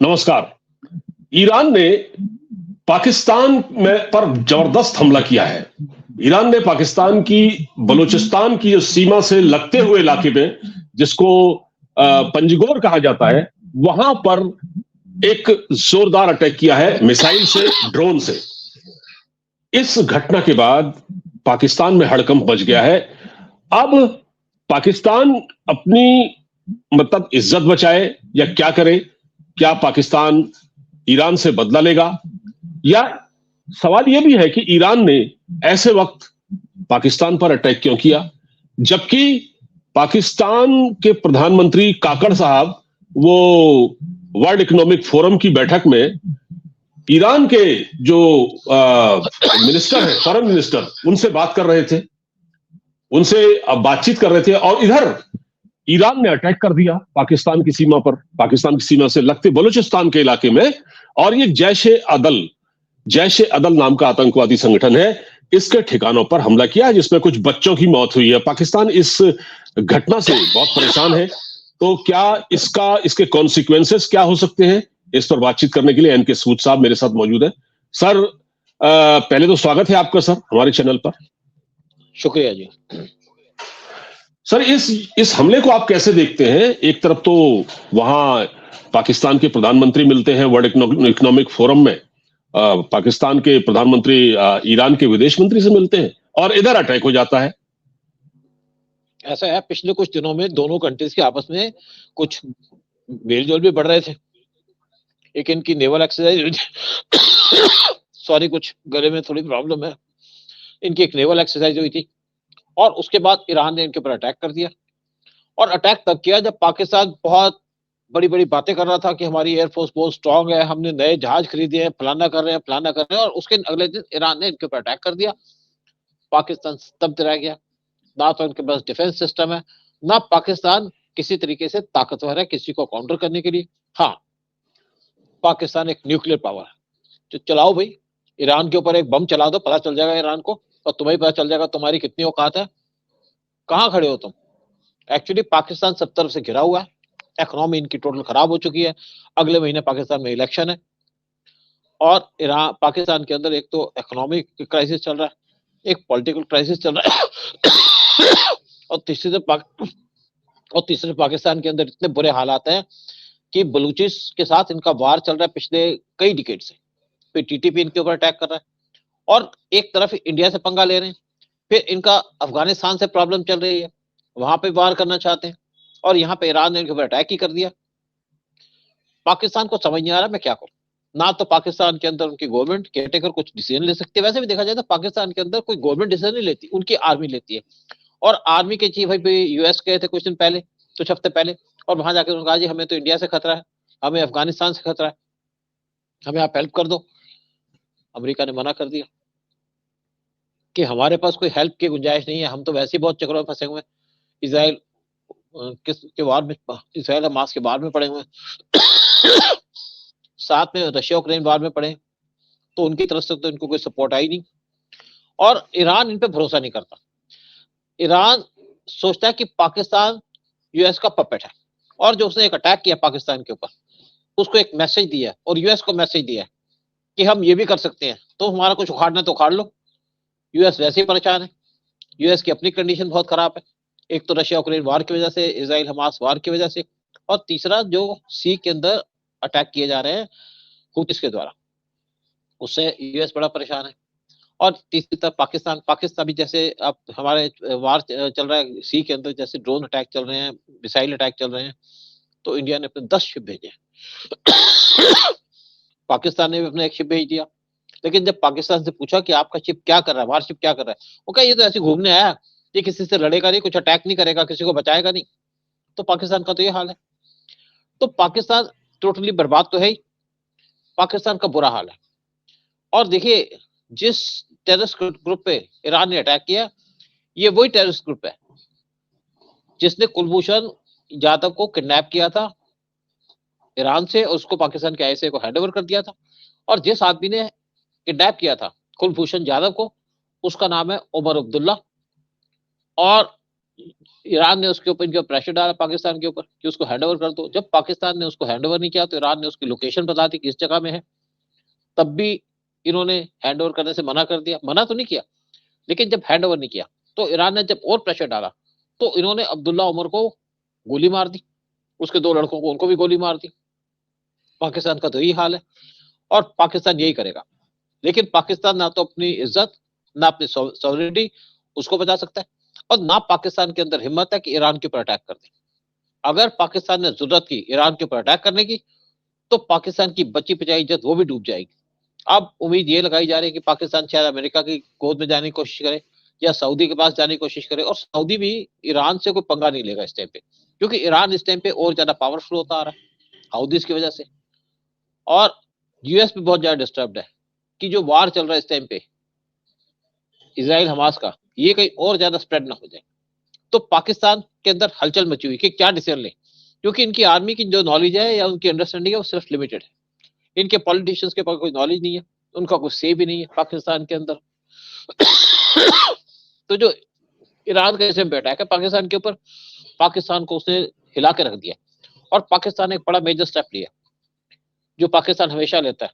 नमस्कार। ईरान ने पाकिस्तान में पर जबरदस्त हमला किया है। ईरान ने पाकिस्तान की बलूचिस्तान की जो सीमा से लगते हुए इलाके में, जिसको पंजगोर कहा जाता है, वहां पर एक जोरदार अटैक किया है मिसाइल से, ड्रोन से। इस घटना के बाद पाकिस्तान में हड़कंप मच गया है। अब पाकिस्तान अपनी मतलब इज्जत बचाए या क्या करे? क्या पाकिस्तान ईरान से बदला लेगा? या सवाल यह भी है कि ईरान ने ऐसे वक्त पाकिस्तान पर अटैक क्यों किया, जबकि पाकिस्तान के प्रधानमंत्री काकड़ साहब वो वर्ल्ड इकोनॉमिक फोरम की बैठक में ईरान के जो मिनिस्टर है, फॉरेन मिनिस्टर, उनसे बात कर रहे थे, उनसे बातचीत कर रहे थे, और इधर ईरान ने अटैक कर दिया पाकिस्तान की सीमा पर, पाकिस्तान की सीमा से लगते बलूचिस्तान के इलाके में। और ये जैश ए अदल नाम का आतंकवादी संगठन है, इसके ठिकानों पर हमला किया है, जिसमें कुछ बच्चों की मौत हुई है। पाकिस्तान इस घटना से बहुत परेशान है। तो क्या इसके कॉन्सिक्वेंसेस क्या हो सकते हैं, इस पर बातचीत करने के लिए एन के सूद साहब मेरे साथ मौजूद है। सर, पहले तो स्वागत है आपका सर हमारे चैनल पर। शुक्रिया जी। सर, इस हमले को आप कैसे देखते हैं? एक तरफ तो वहां पाकिस्तान के प्रधानमंत्री मिलते हैं वर्ल्ड इकोनॉमिक फोरम में, पाकिस्तान के प्रधानमंत्री ईरान के विदेश मंत्री से मिलते हैं, और इधर अटैक हो जाता है। ऐसा है, पिछले कुछ दिनों में दोनों कंट्रीज के आपस में कुछ मेलजोल भी बढ़ रहे थे। एक इनकी नेवल एक्सरसाइज सॉरी, कुछ गले में थोड़ी प्रॉब्लम है। इनकी एक नेवल एक्सरसाइज हुई थी, और उसके बाद ईरान ने इनके ऊपर अटैक कर दिया। और अटैक तब किया जब पाकिस्तान बहुत बड़ी बड़ी बातें कर रहा था कि हमारी एयरफोर्स बहुत स्ट्रांग है, हमने नए जहाज खरीदे हैं, फलाना कर रहे हैं, फलाना कर रहे हैं, और उसके अगले दिन ईरान ने इनके ऊपर अटैक कर दिया। पाकिस्तान स्तब्ध रह गया। ना तो इनके पास डिफेंस सिस्टम है, ना पाकिस्तान किसी तरीके से ताकतवर है किसी को काउंटर करने के लिए। हाँ, पाकिस्तान एक न्यूक्लियर पावर है, तो चलाओ भाई, ईरान के ऊपर एक बम चला दो, पता चल जाएगा ईरान को, और तुम्हें पता चल जाएगा तुम्हारी कितनी औकात है, कहां खड़े हो तुम। एक्चुअली पाकिस्तान सब तरफ से घिरा हुआ है, इकोनॉमी इनकी टोटल खराब हो चुकी है। अगले महीने पाकिस्तान में इलेक्शन है, और ईरान पाकिस्तान के अंदर एक तो इकोनॉमिक क्राइसिस चल रहा है, एक पॉलिटिकल क्राइसिस चल रहा है, और तीसरे पाकिस्तान के अंदर इतने बुरे हालात हैं कि बलूचिस के साथ इनका वार चल रहा है पिछले कई डिकेड से। फिर टीटीपी इनके ऊपर अटैक कर रहा है, और एक तरफ इंडिया से पंगा ले रहे हैं। फिर इनका अफगानिस्तान से प्रॉब्लम चल रही है, वहां पे वार करना चाहते हैं, और यहाँ पे ईरान ने इनके ऊपर अटैक ही कर दिया। पाकिस्तान को समझ नहीं आ रहा मैं क्या करूं। ना तो पाकिस्तान के अंदर उनकी गवर्नमेंट केयरटेकर कुछ डिसीजन ले सकती है, वैसे भी देखा जाए तो पाकिस्तान के अंदर कोई गवर्नमेंट डिसीजन नहीं लेती, उनकी आर्मी लेती है। और आर्मी के चीफ भाई यूएस गए थे कुछ दिन पहले, कुछ हफ्ते पहले, और वहां जाकर उन्होंने कहा जी हमें तो इंडिया से खतरा है, हमें अफगानिस्तान से खतरा है, हमें आप हेल्प कर दो। अमेरिका ने मना कर दिया कि हमारे पास कोई हेल्प की गुंजाइश नहीं है, हम तो वैसे ही बहुत चक्रों में फंसे हुए हैं। इसराइल के वार में, इसराइल हमास के वार में पड़े हुए हैं, साथ में रशिया यूक्रेन वार में पड़े, तो उनकी तरफ से तो इनको कोई सपोर्ट आई नहीं। और ईरान इन पे भरोसा नहीं करता। ईरान सोचता है कि पाकिस्तान यूएस का पपेट है, और जो उसने एक अटैक किया पाकिस्तान के ऊपर, उसको एक मैसेज दिया, और यूएस को मैसेज दिया कि हम ये भी कर सकते हैं, तो हमारा कुछ उखाड़ना तो उखाड़ लो। यूएस वैसे ही परेशान है, यूएस की अपनी कंडीशन बहुत खराब है, एक तो रशिया यूक्रेन वार की वजह से, इसराइल हमास वार की वजह से, और तीसरा जो सी के अंदर अटैक किए जा रहे हैं हुतीस के द्वारा, उससे यूएस बड़ा परेशान है। और तीसरी तरफ पाकिस्तान भी, जैसे अब हमारे वार चल रहा है सी के अंदर, जैसे ड्रोन अटैक चल रहे हैं, मिसाइल अटैक चल रहे हैं, तो इंडिया ने अपने 10 शिप भेजे। पाकिस्तान ने भी अपना एक शिप भेज दिया। लेकिन जब पाकिस्तान से पूछा कि आपका शिप क्या कर रहा है, वारशिप क्या कर रहा है, वो कहा ये तो ऐसे घूमने आया, ये किसी से लड़ेगा नहीं, कुछ अटैक नहीं करेगा, किसी को बचाएगा नहीं। तो पाकिस्तान का तो ये हाल है। तो पाकिस्तान टोटली बर्बाद तो है ही, पाकिस्तान का बुरा हाल है। और देखिए, जिस टेररिस्ट ग्रुप पे ईरान ने अटैक किया, ये वही टेररिस्ट ग्रुप है जिसने कुलभूषण जाधव को किडनैप किया था ईरान से, और उसको पाकिस्तान के आईएसआई को हैंडओवर कर दिया था। और जिस आदमी ने किडनैप किया था कुलभूषण जाधव को, उसका नाम है उमर अब्दुल्ला, और ईरान ने उसके ऊपर इनके प्रेशर डाला पाकिस्तान के ऊपर कि उसको हैंडओवर कर दो। जब पाकिस्तान ने उसको हैंडओवर नहीं किया तो ईरान ने उसकी लोकेशन बता दी किस जगह में है, तब भी इन्होंने हैंडओवर करने से मना कर दिया। मना तो नहीं किया, लेकिन जब हैंडओवर नहीं किया तो ईरान ने जब और प्रेशर डाला तो इन्होंने अब्दुल्ला उमर को गोली मार दी, उसके 2 लड़कों को उनको भी गोली मार दी। पाकिस्तान का तो यही हाल है और पाकिस्तान यही करेगा। लेकिन पाकिस्तान ना तो अपनी इज्जत, ना अपनी सॉवरेनिटी उसको बचा सकता है और ना पाकिस्तान के अंदर हिम्मत है कि ईरान के ऊपर अटैक कर दे। अगर पाकिस्तान ने जरूरत की ईरान के ऊपर अटैक करने की तो पाकिस्तान की बची बचाई इज्जत वो भी डूब जाएगी। अब उम्मीद ये लगाई जा रही है कि पाकिस्तान शायद अमेरिका की गोद में जाने की कोशिश करे या सऊदी के पास जाने की कोशिश करे, और सऊदी भी ईरान से कोई पंगा नहीं लेगा इस टाइम पे, क्योंकि ईरान इस टाइम पे और ज्यादा पावरफुल होता आ रहा है हाउदीज की वजह से। और यूएस भी बहुत ज्यादा डिस्टर्ब्ड है कि जो वार चल रहा है इस टाइम पे इजराइल हमास का, ये कहीं और ज्यादा स्प्रेड ना हो जाए। तो पाकिस्तान के अंदर हलचल मची हुई कि क्या डिसीजन ले, क्योंकि इनकी आर्मी की जो नॉलेज है या उनकी अंडरस्टैंडिंग है वो सिर्फ लिमिटेड है। इनके पॉलिटिशियंस के पास कोई नॉलेज नहीं है, उनका कोई से भी नहीं है पाकिस्तान के अंदर। तो जो ईरान का इस अटैक है पाकिस्तान के ऊपर, पाकिस्तान को उसने हिला के रख दिया और पाकिस्तान ने एक बड़ा मेजर स्टेप लिया जो पाकिस्तान हमेशा लेता है।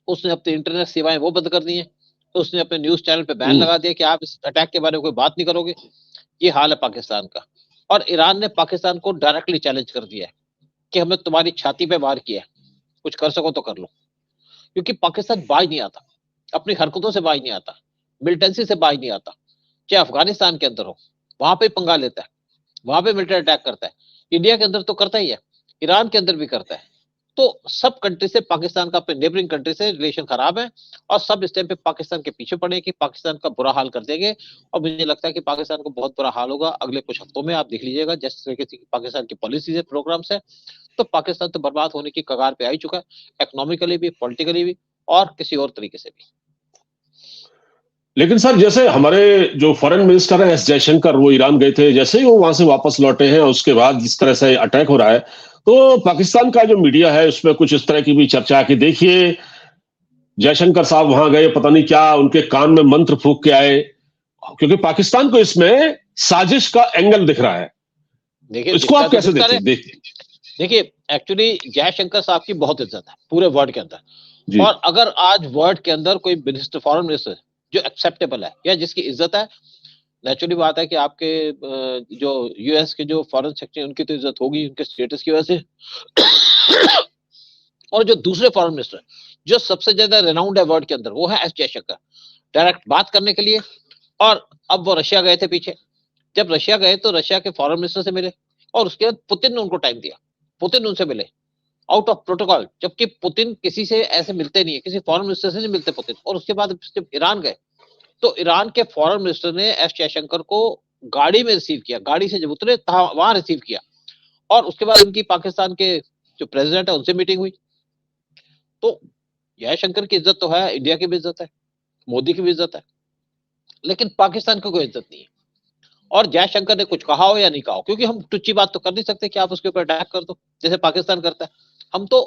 उसने अपनी इंटरनेट सेवाएं वो बंद कर दी हैं, उसने अपने न्यूज चैनल पे बैन लगा दिया कि आप इस अटैक के बारे में कोई बात नहीं करोगे। ये हाल है पाकिस्तान का। और ईरान ने पाकिस्तान को डायरेक्टली चैलेंज कर दिया है कि हमने तुम्हारी छाती पे वार किया है, कुछ कर सको तो कर लो। क्योंकि पाकिस्तान बाज नहीं आता, अपनी हरकतों से बाज नहीं आता, मिलिटेंसी से बाज नहीं आता। चाहे अफगानिस्तान के अंदर हो, वहां पे पंगा लेता है, वहां पे मिलिट्री अटैक करता है। इंडिया के अंदर तो करता ही है, ईरान के अंदर भी करता है। तो सब कंट्री से पाकिस्तान का, अपने नेबरिंग कंट्री से रिलेशन खराब है और सब इस टाइम पे पाकिस्तान के पीछे पड़े कि पाकिस्तान का बुरा हाल कर देंगे। और मुझे लगता है कि पाकिस्तान को बहुत बुरा हाल होगा अगले कुछ हफ्तों में। आप देख लीजिएगा जिस तरीके से पाकिस्तान की पॉलिसीज है, प्रोग्राम्स है, तो पाकिस्तान तो बर्बाद होने की कगार पे आ ही चुका है, इकोनॉमिकली भी, पॉलिटिकली भी और किसी और तरीके से भी। लेकिन सर, जैसे हमारे जो फॉरेन मिनिस्टर है एस जयशंकर, वो ईरान गए थे, जैसे ही वो वहां से वापस लौटे हैं उसके बाद जिस तरह से अटैक हो रहा है, तो पाकिस्तान का जो मीडिया है उसमें कुछ इस तरह की भी चर्चा है कि देखिए जयशंकर साहब वहां गए, पता नहीं क्या उनके कान में मंत्र फूंक के आए, क्योंकि पाकिस्तान को इसमें साजिश का एंगल दिख रहा है। देखिए इसको आप कैसे देखते? देखिए एक्चुअली जयशंकर साहब की बहुत इज्जत है पूरे वर्ल्ड के अंदर, और अगर आज वर्ल्ड के अंदर कोई मिनिस्टर, फॉरेन मिनिस्टर जो एक्सेप्टेबल है या जिसकी इज्जत है, नेचुरली बात है कि आपके जो यूएस के जो फॉरेन सेक्रेटरी उनकी तो इज्जत होगी उनके स्टेटस की वजह से। और जो दूसरे फॉरेन मिनिस्टर जो सबसे ज्यादा रेनाउंड है वर्ल्ड के अंदर वो है एस जयशंकर, डायरेक्ट बात करने के लिए। और अब वो रशिया गए थे पीछे, जब रशिया गए तो रशिया के फॉरेन मिनिस्टर से मिले और उसके बाद पुतिन ने उनको टाइम दिया, पुतिन उनसे मिले आउट ऑफ प्रोटोकॉल, जबकि पुतिन किसी से ऐसे मिलते नहीं है, किसी फॉरेन मिनिस्टर से नहीं मिलते पुतिन। और उसके बाद जब ईरान गए तो ईरान के फॉरेन मिनिस्टर ने एस जयशंकर को गाड़ी में रिसीव किया, गाड़ी से जब उतरे वहां रिसीव किया, और उसके बाद उनकी पाकिस्तान के जो प्रेसिडेंट है उनसे मीटिंग हुई। तो जयशंकर की इज्जत तो है, इंडिया की भी इज्जत है, मोदी की भी इज्जत है, लेकिन पाकिस्तान की कोई इज्जत नहीं है। और जयशंकर ने कुछ कहा हो या नहीं कहा हो, क्योंकि हम टुच्ची बात तो कर नहीं सकते कि आप उसके ऊपर अटैक कर दो जैसे पाकिस्तान करता है। हम तो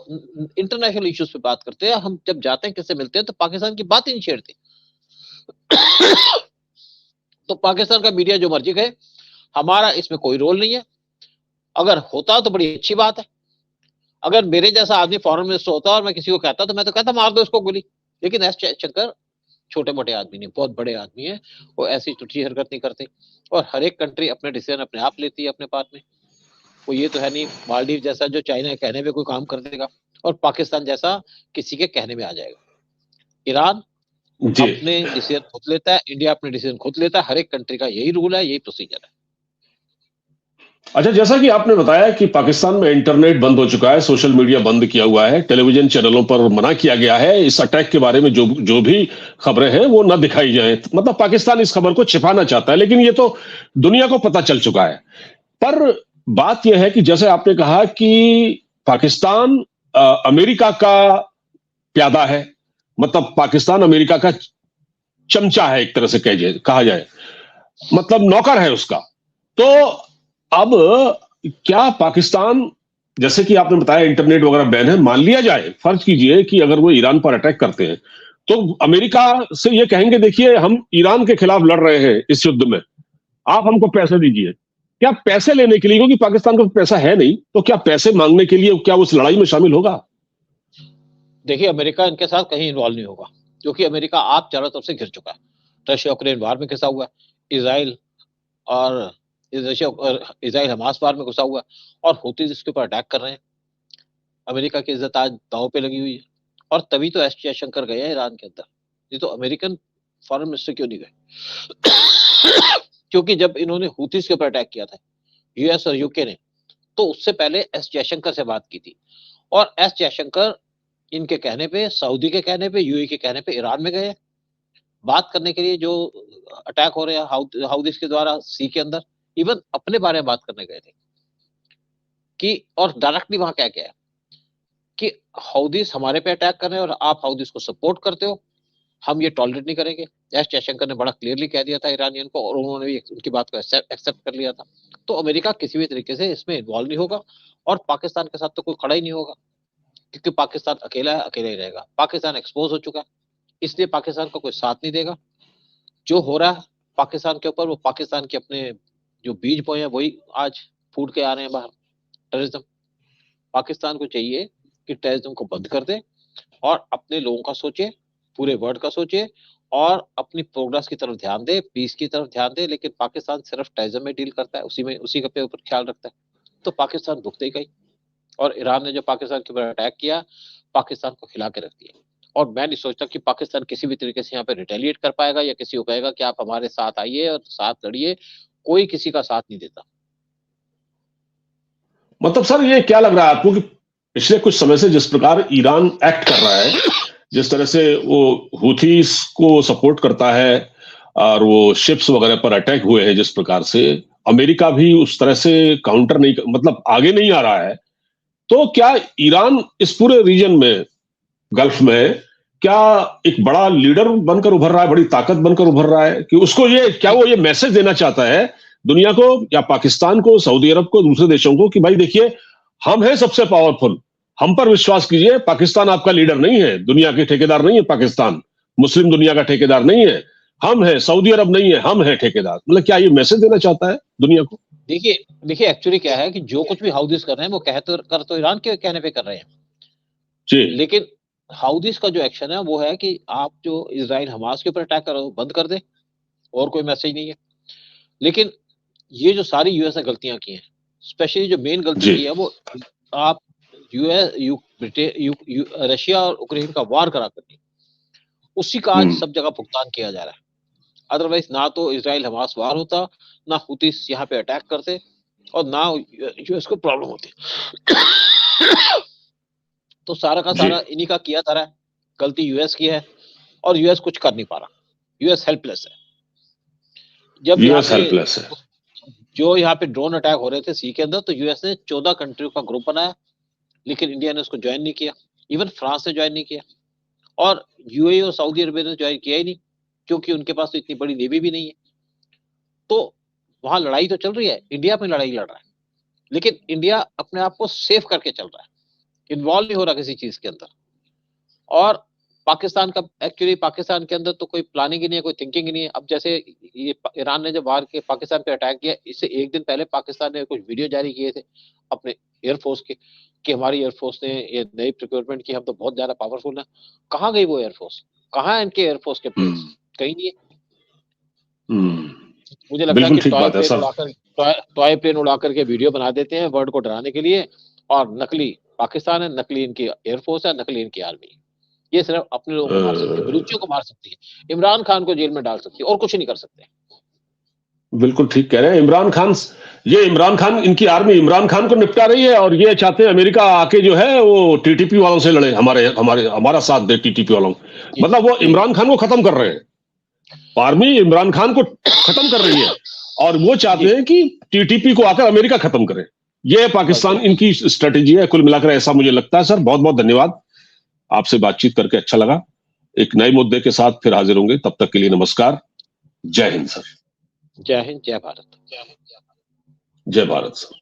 इंटरनेशनल इश्यूज पे बात करते हैं, हम जब जाते हैं किससे मिलते हैं तो पाकिस्तान की बात ही नहीं छेड़ते। तो पाकिस्तान का मीडिया जो मर्जी कहे, हमारा इसमें कोई रोल नहीं है। अगर होता तो बड़ी अच्छी बात है, अगर मेरे जैसा आदमी फॉरेन मिनिस्टर होता और मैं किसी को कहता तो मैं तो कहता मार दो इसको गोली। लेकिन एस जयशंकर छोटे मोटे आदमी नहीं, बहुत बड़े आदमी है, वो ऐसी टुच्ची हरकत नहीं करते। और हर एक कंट्री अपने डिसीजन अपने आप लेती है अपने पास में। वो ये तो है नहीं मालदीव जैसा जो चाइना के कहने पे कोई काम कर देगा, और पाकिस्तान जैसा किसी के कहने में आ जाएगा। ईरान अपने डिसीजन खुद लेता है, इंडिया अपने डिसीजन खुद लेता है, हर एक कंट्री का यही रूल है, यही प्रोसीजर है। अच्छा, जैसा कि आपने बताया कि पाकिस्तान में इंटरनेट बंद हो चुका है, सोशल मीडिया बंद किया हुआ है, टेलीविजन चैनलों पर मना किया गया है, इस अटैक के बारे में जो भी खबरें हैं वो न दिखाई जाएं। मतलब पाकिस्तान इस खबर को छिपाना चाहता है, लेकिन ये तो दुनिया को पता चल चुका है। पर बात यह है कि जैसे आपने कहा कि पाकिस्तान अमेरिका का प्यादा है, मतलब पाकिस्तान अमेरिका का चमचा है, एक तरह से कहा जाए, मतलब नौकर है उसका। तो अब क्या पाकिस्तान, जैसे कि आपने बताया इंटरनेट वगैरह बैन है, मान लिया जाए, फर्ज कीजिए कि अगर वो ईरान पर अटैक करते हैं तो अमेरिका से ये कहेंगे देखिए हम ईरान के खिलाफ लड़ रहे हैं इस युद्ध में, आप हमको पैसे दीजिए। क्या पैसे लेने के लिए, क्योंकि पाकिस्तान को पैसा है नहीं, तो क्या पैसे मांगने के लिए क्या उस लड़ाई में शामिल होगा? देखिए, अमेरिका इनके साथ कहीं इन्वॉल्व नहीं होगा, क्योंकि अमेरिका आप चारों तरफ से घिर चुका है। रशिया यूक्रेन वार में घिसा हुआ है, इसराइल और इसराइल हमास वार में घुसा हुआ है, और हूतीज इसके ऊपर अटैक कर रहे हैं। अमेरिका की इज्जत आज दांव पे लगी हुई है, और तभी तो एस जयशंकर गए हैं ईरान के अंदर। ये तो अमेरिकन फॉरेन मिनिस्टर क्यों नहीं गए? क्योंकि जब इन्होंने हूतीज के ऊपर अटैक किया था यूएस और यूके ने, तो उससे पहले एस जयशंकर से बात की थी, और एस जयशंकर इनके कहने पे, सऊदी के कहने पे, यूएई के कहने पे ईरान में गए बात करने के लिए। जो अटैक हो रहे हैं हाउदीज के द्वारा सी के अंदर, इवन अपने बारे में बात करने गए थे कि, और डायरेक्टली वहां क्या क्या है कि हाउदीज हमारे पे अटैक कर रहे हैं और आप हाउदीज को सपोर्ट करते हो, हम ये टॉलरेट नहीं करेंगे। एस जयशंकर ने बड़ा क्लियरली कह दिया था ईरानियन को, और उन्होंने भी उनकी बात को एक्सेप्ट कर लिया था। तो अमेरिका किसी भी तरीके से इसमें इन्वॉल्व नहीं होगा, और पाकिस्तान के साथ तो कोई खड़ा ही नहीं होगा, क्योंकि पाकिस्तान अकेला है, अकेला ही रहेगा। पाकिस्तान एक्सपोज हो चुका है, इसलिए पाकिस्तान का कोई साथ नहीं देगा। जो हो रहा है पाकिस्तान के ऊपर, वो पाकिस्तान के अपने जो बीज बोए हैं वही आज फूट के आ रहे हैं बाहर। टेररिज्म, पाकिस्तान को चाहिए कि टेररिज्म को बंद कर दे और अपने लोगों का सोचे, पूरे वर्ल्ड का सोचे, और अपनी प्रोग्रेस की तरफ ध्यान दे, पीस की तरफ ध्यान दे। लेकिन पाकिस्तान सिर्फ टेररिज्म में डील करता है, उसी के ऊपर ख्याल रखता है, तो पाकिस्तान भुगतेगा ही। और ईरान ने जो पाकिस्तान के ऊपर अटैक किया, पाकिस्तान को खिला के रख दिया। और मैं नहीं सोचता कि पाकिस्तान किसी भी तरीके से यहाँ पे रिटेलिएट कर पाएगा, या किसी को कहेगा कि आप हमारे साथ आइए और साथ लड़िए। कोई किसी का साथ नहीं देता। मतलब सर, ये क्या लग रहा है आपको कि पिछले कुछ समय से जिस प्रकार ईरान एक्ट कर रहा है, जिस तरह से वो हूथीस को सपोर्ट करता है और वो शिप्स वगैरह पर अटैक हुए हैं, जिस प्रकार से अमेरिका भी उस तरह से काउंटर नहीं, मतलब आगे नहीं आ रहा है, तो क्या ईरान इस पूरे रीजन में, गल्फ में, क्या एक बड़ा लीडर बनकर उभर रहा है, बड़ी ताकत बनकर उभर रहा है कि उसको ये, क्या वो ये मैसेज देना चाहता है दुनिया को या पाकिस्तान को, सऊदी अरब को, दूसरे देशों को कि भाई देखिए, हम हैं सबसे पावरफुल, हम पर विश्वास कीजिए, पाकिस्तान आपका लीडर नहीं है, दुनिया के ठेकेदार नहीं है, पाकिस्तान मुस्लिम दुनिया का ठेकेदार नहीं है, हम हैं, सऊदी अरब नहीं है, हम हैं ठेकेदार। मतलब क्या ये मैसेज देना चाहता है दुनिया को? देखिए एक्चुअली क्या है कि जो कुछ भी हाउदीज कर रहे हैं वो कर तो ईरान के कहने पे कर रहे हैं जी। लेकिन हाउदीज का जो एक्शन है वो है कि आप जो इसराइल हमास के ऊपर अटैक कर रहे हो बंद कर दे, और कोई मैसेज नहीं है। लेकिन ये जो सारी यूएस ने गलतियां की हैं, स्पेशली जो मेन गलती की है वो आप रशिया और यूक्रेन का वार करा करके उसी का आज सब जगह भुगतान किया जा रहा है। अदरवाइज ना तो इसराइल हमास वार होता, ना हुतीस यहाँ पे अटैक करते, और ना यूएस को प्रॉब्लम होती। तो सारा का सारा इन्हीं का किया जा रहा है, गलती यूएस की है, और यूएस कुछ कर नहीं पा रहा। यूएस हेल्पलेस है। जब यूएस हेल्पलेस है। जो यहाँ पे ड्रोन अटैक हो रहे थे सी के अंदर, तो यूएस ने 14 कंट्रियों का ग्रुप बनाया, लेकिन इंडिया ने उसको ज्वाइन नहीं किया, इवन फ्रांस ने ज्वाइन नहीं किया, और यूएई और सऊदी अरब ने ज्वाइन किया ही नहीं, क्योंकि उनके पास तो इतनी बड़ी नेवी भी नहीं है। तो वहां लड़ाई तो चल रही है, इंडिया में लड़ाई लड़ रहा है, लेकिन इंडिया अपने आप को सेफ करके चल रहा है, इन्वॉल्व नहीं हो रहा किसी चीज के अंदर। और पाकिस्तान का एक्चुअली पाकिस्तान के अंदर तो कोई प्लानिंग ही नहीं है, कोई थिंकिंग ही नहीं है। अब जैसे ये ईरान ने जब वार के पाकिस्तान पे अटैक किया, इससे एक दिन पहले पाकिस्तान ने कुछ वीडियो जारी किए थे अपने एयरफोर्स के, कि हमारी एयरफोर्स ने ये नई प्रिक्योरमेंट की, हम तो बहुत ज्यादा पावरफुल है। कहाँ गई वो एयरफोर्स? कहाँ है इनके एयरफोर्स के प्लेन्स? कहीं नहीं है। मुझे लगता है कि टॉय प्लेन उड़ा करके वीडियो बना देते हैं वर्ल्ड को डराने के लिए, और नकली पाकिस्तान है, नकली इनकी एयरफोर्स है, नकली इनकी आर्मी है। ये सिर्फ अपने लोगों को मार सकती है, बलूचियों को मार सकती है, इमरान खान को जेल में डाल सकती है, और कुछ नहीं कर सकते। बिल्कुल ठीक कह रहे हैं। इमरान खान इनकी आर्मी इमरान खान को निपटा रही है, और ये चाहते हैं अमेरिका आके जो है वो टीटीपी वालों से लड़े, हमारा साथ दे टीटीपी वालों। मतलब वो इमरान खान को खत्म कर रहे हैं, आर्मी इमरान खान को खत्म कर रही है, और वो चाहते हैं कि टीटीपी को आकर अमेरिका खत्म करे। ये पाकिस्तान इनकी स्ट्रेटेजी है कुल मिलाकर, ऐसा मुझे लगता है। सर बहुत बहुत धन्यवाद, आपसे बातचीत करके अच्छा लगा। एक नए मुद्दे के साथ फिर हाजिर होंगे, तब तक के लिए नमस्कार। जय हिंद सर। जय हिंद, जय भारत। जय भारत सर।